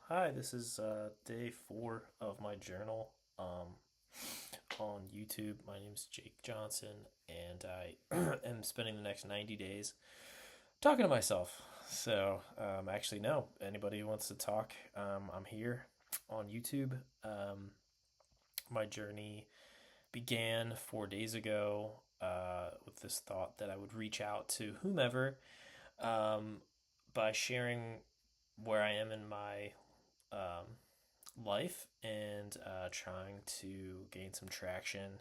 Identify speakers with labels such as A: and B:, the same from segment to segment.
A: Hi, this is day 4 of my journal on YouTube. My name is Jake Johnson, and I am spending the next 90 days talking to myself. So, actually, no, anybody who wants to talk, I'm here on YouTube. My journey began 4 days ago with this thought that I would reach out to whomever um, by sharing where I am in my um, life and trying to gain some traction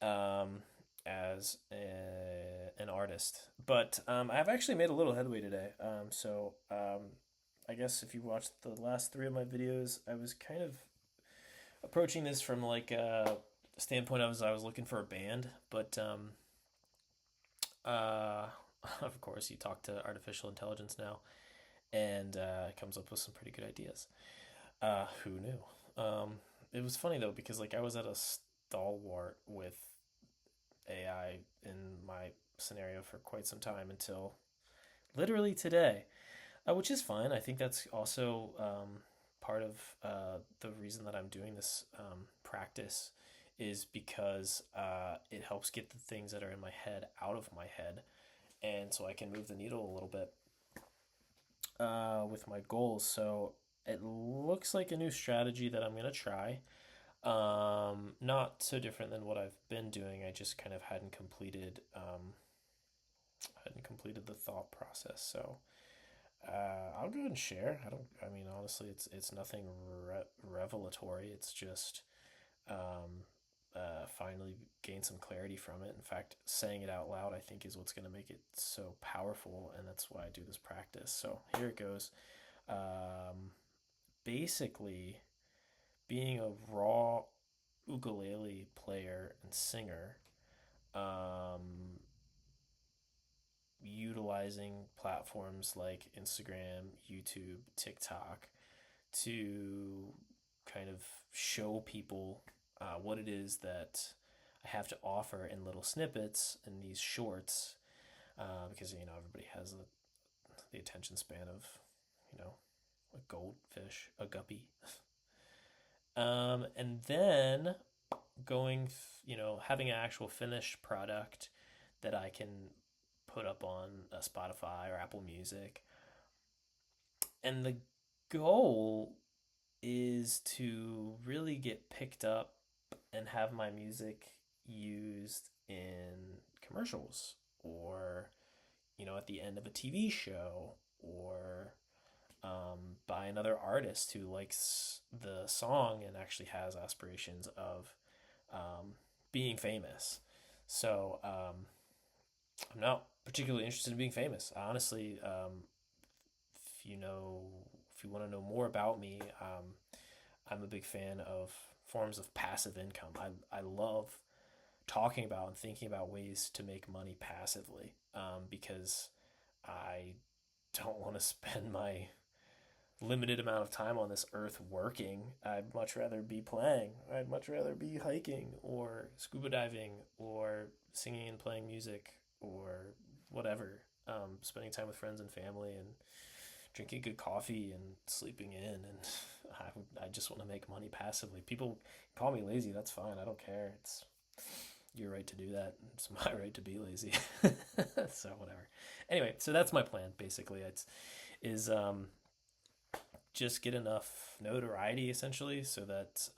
A: um, as an artist. But I've actually made a little headway today. I guess if you watched the last 3 of my videos, I was kind of approaching this from like a standpoint. I was looking for a band, but uh, of course, you talk to artificial intelligence now, and it comes up with some pretty good ideas. Who knew? It was funny though because like I was at a stalwart with AI in my scenario for quite some time until literally today, which is fine. I think that's also part of the reason that I'm doing this practice is because it helps get the things that are in my head out of my head, and so I can move the needle a little bit with my goals. So it looks like a new strategy that I'm gonna try. Not so different than what I've been doing. I just kind of hadn't completed the thought process. So I'll go ahead and share. I don't. I mean, honestly, it's nothing revelatory. It's just finally gain some clarity from it. In fact, saying it out loud, I think, is what's going to make it so powerful, and that's why I do this practice. So here it goes. Um, Basically, being a raw ukulele player and singer, um, utilizing platforms like Instagram, YouTube, TikTok to kind of show people what it is that I have to offer in little snippets in these shorts, because everybody has the attention span of you know a goldfish, a guppy, and then having an actual finished product that I can put up on Spotify or Apple Music. And the goal is to really get picked up and have my music used in commercials or, at the end of a TV show or by another artist who likes the song and actually has aspirations of um, being famous. So I'm not particularly interested in being famous. Honestly, if you know, if you want to know more about me, I'm a big fan of forms of passive income. I love talking about and thinking about ways to make money passively because I don't want to spend my limited amount of time on this earth working. I'd much rather be playing. I'd much rather be hiking or scuba diving or singing and playing music or whatever. Spending time with friends and family and drinking good coffee and sleeping in. And I just want to make money passively. People call me lazy. That's fine. I don't care. It's your right to do that. It's my right to be lazy. So whatever. Anyway, so that's my plan. Basically, it's is just get enough notoriety essentially so that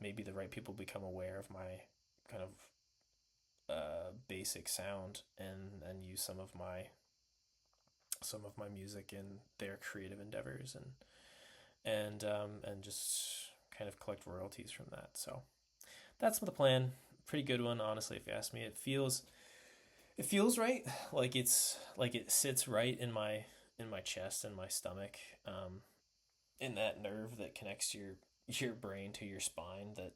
A: maybe the right people become aware of my kind of basic sound and use some of my music in their creative endeavors and just kind of collect royalties from that. So that's the plan. Pretty good one, honestly. If you ask me, it feels right. Like it sits right in my chest and my stomach, in that nerve that connects your brain to your spine. That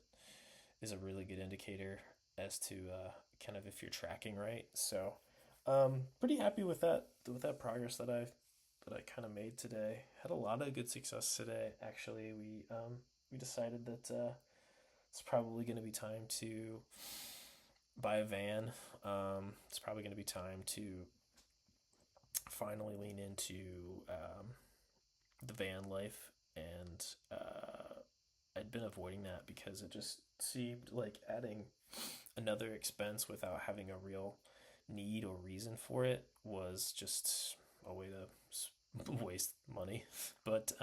A: is a really good indicator as to kind of if you're tracking right. So, pretty happy with that progress that I kind of made today. Had a lot of good success today. Actually, we decided that it's probably going to be time to buy a van. It's probably going to be time to finally lean into the van life, and I'd been avoiding that because it just seemed like adding another expense without having a real need or reason for it was just a way to waste money. But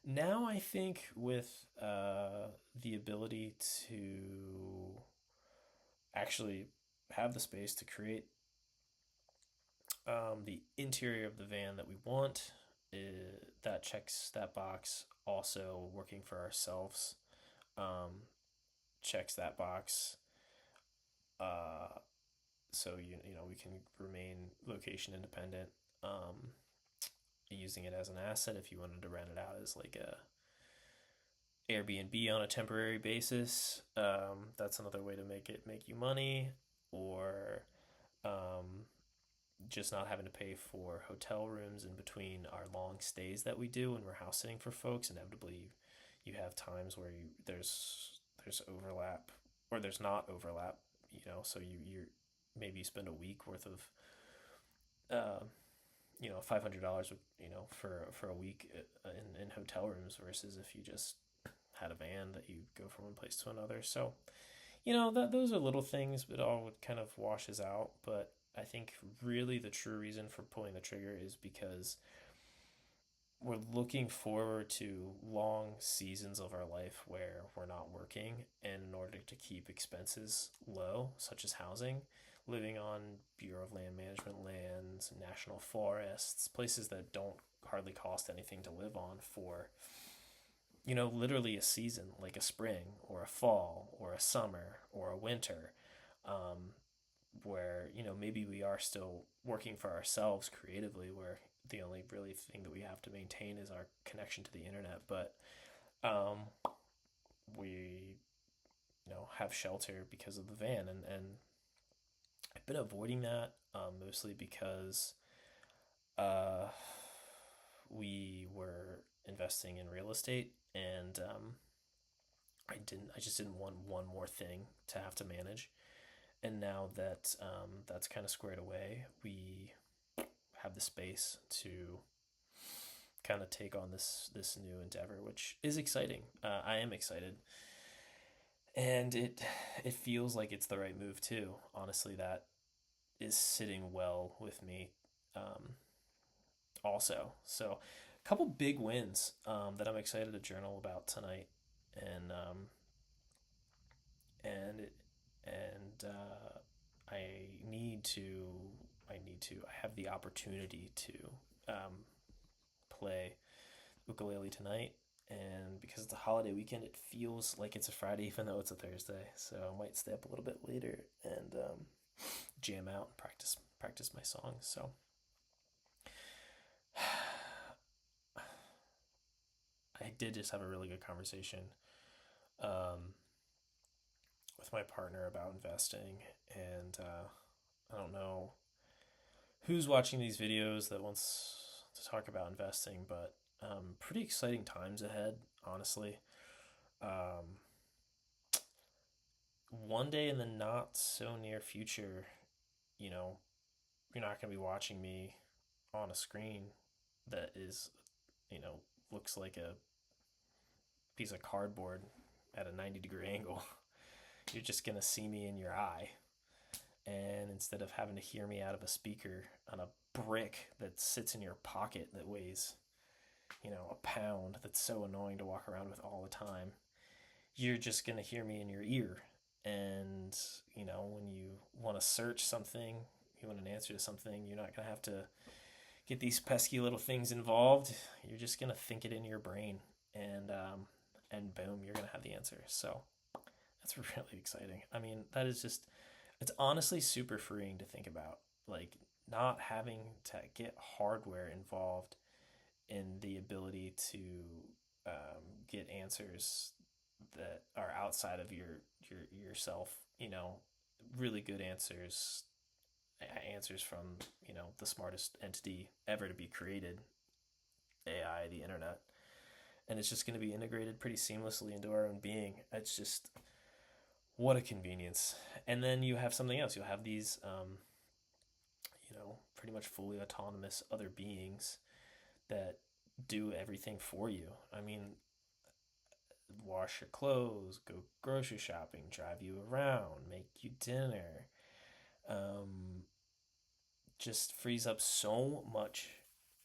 A: now I think with the ability to actually have the space to create the interior of the van that we want, that checks that box. Also, working for ourselves checks that box. Uh, so we can remain location independent. Using it as an asset if you wanted to rent it out as like a Airbnb on a temporary basis. That's another way to make you money, or um, just not having to pay for hotel rooms in between our long stays that we do when we're house sitting for folks. Inevitably, you have times where there's overlap, or there's not overlap. So you're maybe you spend a week worth of uh, $500 for a week in hotel rooms versus if you just had a van that you go from one place to another. So that those are little things, but it all kind of washes out. But I think really the true reason for pulling the trigger is because we're looking forward to long seasons of our life where we're not working, and in order to keep expenses low, such as housing, living on Bureau of Land Management lands, national forests, places that don't hardly cost anything to live on for literally a season, like a spring or a fall or a summer or a winter, where maybe we are still working for ourselves creatively, where the only really thing that we have to maintain is our connection to the internet. But we have shelter because of the van, and I've been avoiding that mostly because we were investing in real estate, and I just didn't want one more thing to have to manage. And now that that's kind of squared away, we have the space to kind of take on this new endeavor, which is exciting. I am excited, and it feels like it's the right move too. Honestly, that is sitting well with me. Also, so a couple big wins that I'm excited to journal about tonight, and and it, and I have the opportunity to play ukulele tonight, and because it's a holiday weekend, it feels like it's a Friday even though it's a Thursday. So I might stay up a little bit later and jam out and practice my songs. So I did just have a really good conversation um, with my partner about investing, and I don't know who's watching these videos that wants to talk about investing, but pretty exciting times ahead, honestly. Um, One day in the not so near future, you know, you're not going to be watching me on a screen that is, looks like a piece of cardboard at a 90-degree angle. You're just going to see me in your eye. And instead of having to hear me out of a speaker on a brick that sits in your pocket that weighs, a pound, that's so annoying to walk around with all the time, you're just going to hear me in your ear. And, when you want to search something, you want an answer to something, you're not going to have to get these pesky little things involved. You're just going to think it in your brain, and boom, you're going to have the answer. So that's really exciting. I mean, it's honestly super freeing to think about. Like, not having to get hardware involved in the ability to get answers that are outside of yourself. Really good answers from the smartest entity ever to be created, AI, the internet, and it's just going to be integrated pretty seamlessly into our own being. It's just what a convenience. And then you have something else. You'll have these pretty much fully autonomous other beings that do everything for you. I mean, wash your clothes, go grocery shopping, drive you around, make you dinner. Um, just frees up so much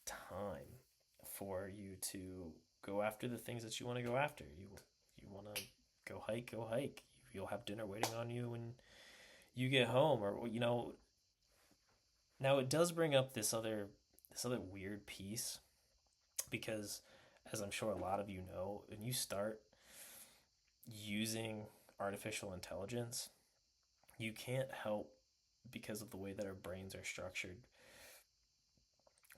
A: time for you to go after the things that you want to go after. You want to go hike, go hike. You'll have dinner waiting on you when you get home, or now it does bring up this other weird piece because, as I'm sure a lot of you know, when you start using artificial intelligence, you can't help, because of the way that our brains are structured,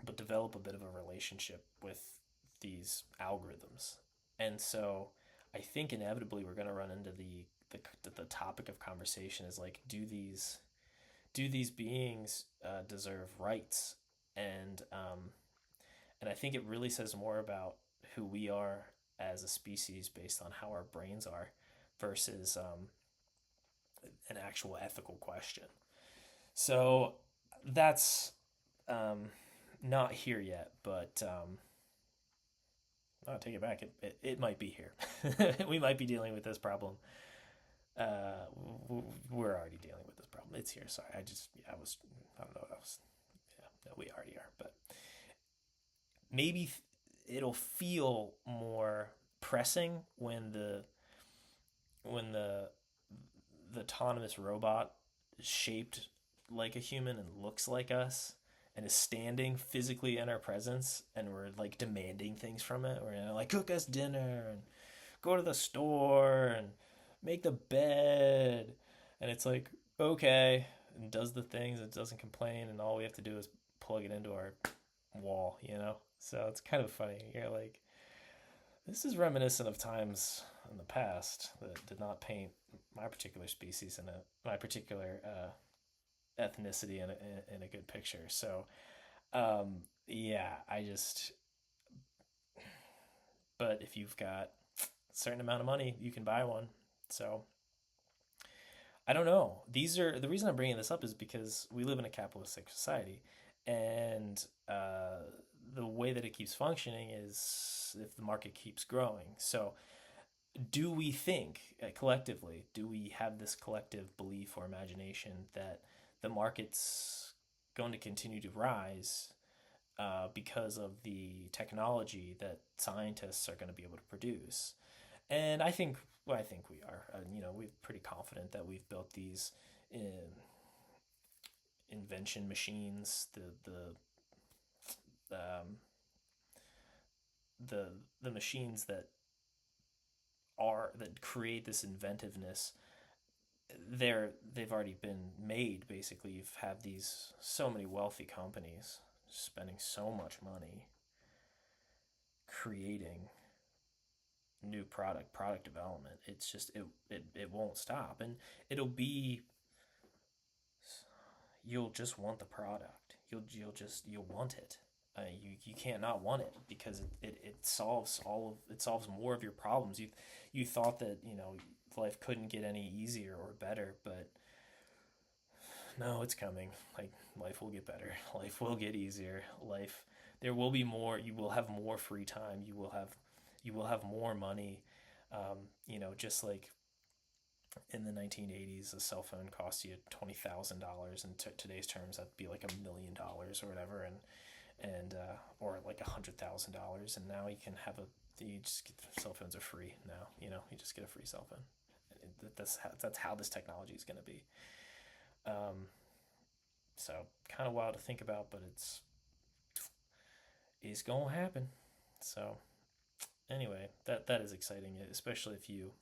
A: but develop a bit of a relationship with these algorithms. And so I think inevitably we're going to run into the topic of conversation is like, do these beings deserve rights? And I think it really says more about who we are as a species based on how our brains are versus an actual ethical question. So that's um, not here yet, but I'll take it back. It might be here. We might be dealing with this problem. Uh, we're already dealing with this problem. It's here. Sorry, I don't know. Yeah, no, we already are. But maybe it'll feel more pressing when the autonomous robot is shaped like a human and looks like us and is standing physically in our presence and we're like demanding things from it. We're like, cook us dinner and go to the store and make the bed. And it's like, okay, and does the things, it doesn't complain, and all we have to do is plug it into our wall. So it's kind of funny. You're like, this is reminiscent of times in the past that did not paint my particular species and my particular ethnicity in a good picture. So, yeah, but if you've got a certain amount of money, you can buy one. So, I don't know. The reason I'm bringing this up is because we live in a capitalistic society, and the way that it keeps functioning is if the market keeps growing. So, do we think collectively? Do we have this collective belief or imagination that the market's going to continue to rise because of the technology that scientists are going to be able to produce? And I think we are. We're pretty confident that we've built these in invention machines, um, the machines that create this inventiveness. They've already been made. Basically, you've had these so many wealthy companies spending so much money creating new product development. It's just it won't stop, and it'll be you'll just want the product. You'll want it. You can't not want it because it solves more of your problems. You thought that life couldn't get any easier or better, but no, it's coming. Like, life will get better. Life will get easier. There will be more. You will have more free time. You will have more money. Just like in the 1980s, a cell phone cost you $20,000. In today's terms, that'd be like $1 million or whatever, and or like $100,000. And now you just get, cell phones are free now. You just get a free cell phone. That's how this technology is going to be. Um, so kind of wild to think about, but it's gonna happen. So anyway, that is exciting, especially if you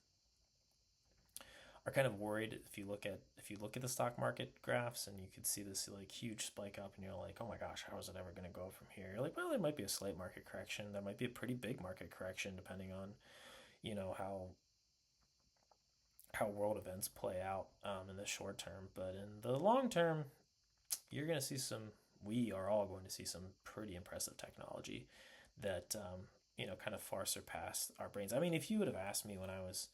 A: are kind of worried. If you look at the stock market graphs and you could see this like huge spike up, and you're like, oh my gosh, how is it ever going to go from here? You're like, well, there might be a slight market correction. There might be a pretty big market correction depending on how world events play out in the short term. But in the long term, you're going to see we are all going to see some pretty impressive technology that kind of far surpass our brains. I mean, if you would have asked me when I was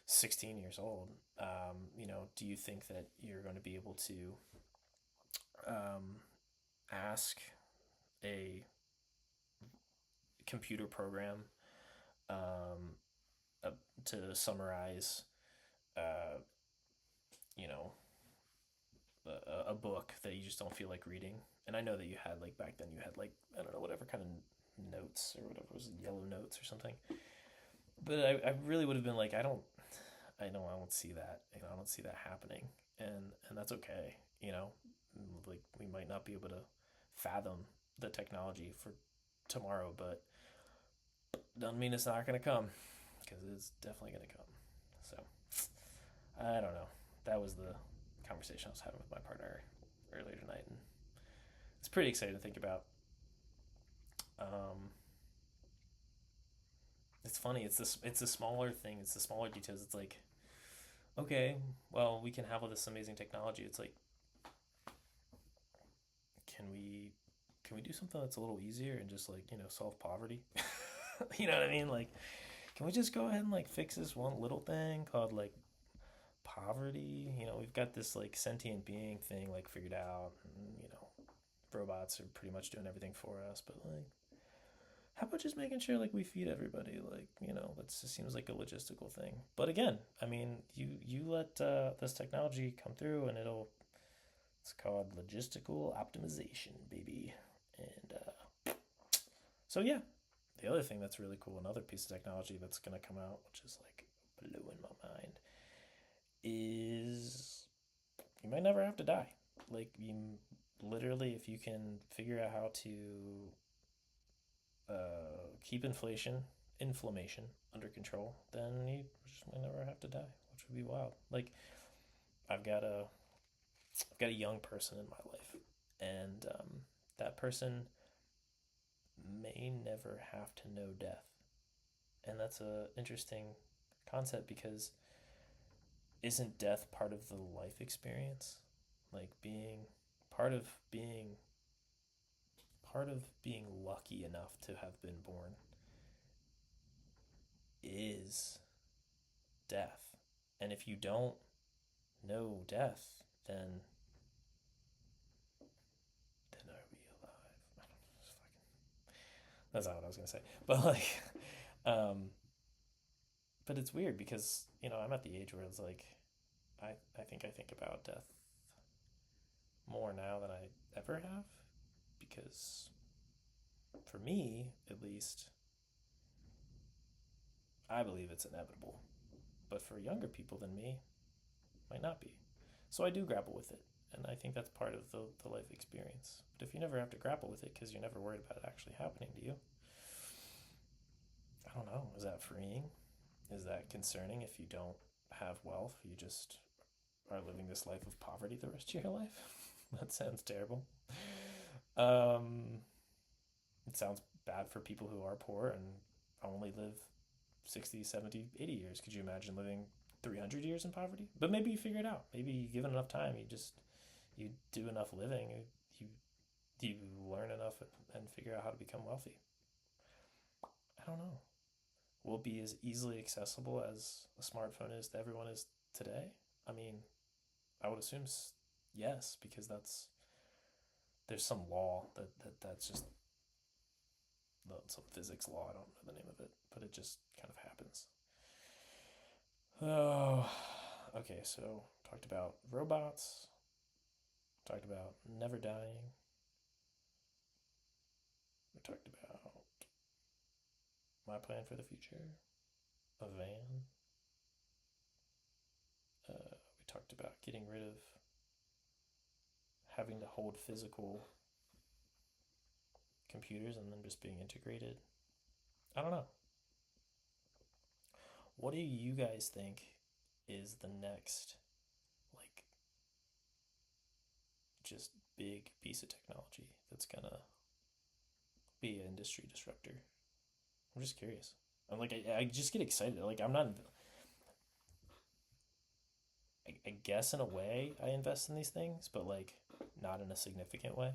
A: 16 years old, do you think that you're going to be able to um, ask a computer program um, uh, to summarize, uh, you know, a book that you just don't feel like reading. And I know that you had like back then you had like I don't know whatever kind of notes or whatever, was it yellow notes or something. But I really would have been like I know I don't see that, I don't see that happening, and that's okay. Like we might not be able to fathom the technology for tomorrow, but doesn't mean it's not going to come, because it's definitely going to come. So I don't know. That was the conversation I was having with my partner earlier tonight, and it's pretty exciting to think about. Um, it's funny. It's the smaller thing. It's the smaller details. It's like, okay, well, we can have all this amazing technology. It's like, can we can we do something that's a little easier and just like solve poverty? You know what I mean? Like, can we just go ahead and like fix this one little thing called like poverty? We've got this like sentient being thing like figured out. And, robots are pretty much doing everything for us, but like, how about just making sure like we feed everybody? Like, that just seems like a logistical thing. But again, I mean, you let this technology come through, and it's called logistical optimization, baby. And so yeah, the other thing that's really cool, another piece of technology that's gonna come out, which is like blowing my mind, is you might never have to die. Like, you literally, if you can figure out how to keep inflammation under control, then you just might never have to die, which would be wild. Like, I've got a young person in my life, and that person may never have to know death, and that's a interesting concept, because isn't death part of the life experience? Like, being part of being lucky enough to have been born is death. And if you don't know death, then are we alive? I don't know. That's not what I was gonna say. But like, um, but it's weird because I'm at the age where it's like, I think about death more now than I ever have, because for me at least, I believe it's inevitable. But for younger people than me, it might not be. So I do grapple with it, and I think that's part of the life experience. But if you never have to grapple with it because you're never worried about it actually happening to you, I don't know. Is that freeing? Is that concerning if you don't have wealth? You just are living this life of poverty the rest of your life? That sounds terrible. Um, it sounds bad for people who are poor and only live 60, 70, 80 years. Could you imagine living 300 years in poverty? But maybe you figure it out. Maybe given enough time, you do enough living, you you learn enough and figure out how to become wealthy. I don't know. Will it be as easily accessible as a smartphone is to everyone is today? I mean, I would assume yes, because there's some law that's just some physics law. I don't know the name of it, but it just kind of happens. Oh, okay. So talked about robots. Talked about never dying. We talked about my plan for the future, a van. We talked about getting rid of having to hold physical computers and them just being integrated. I don't know. What do you guys think is the next, like, just big piece of technology that's gonna be an industry disruptor? I'm just curious. I'm like, I just get excited. Like, I'm not. I guess in a way I invest in these things, but like, not in a significant way.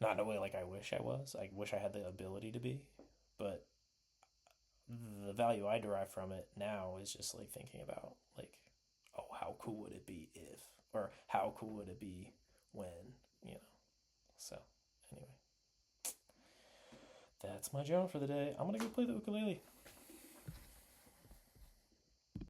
A: Not in a way like I wish I was. I wish I had the ability to be, but the value I derive from it now is just like thinking about like, oh, how cool would it be if, or how cool would it be when, you know. That's my job for the day. I'm gonna go play the ukulele.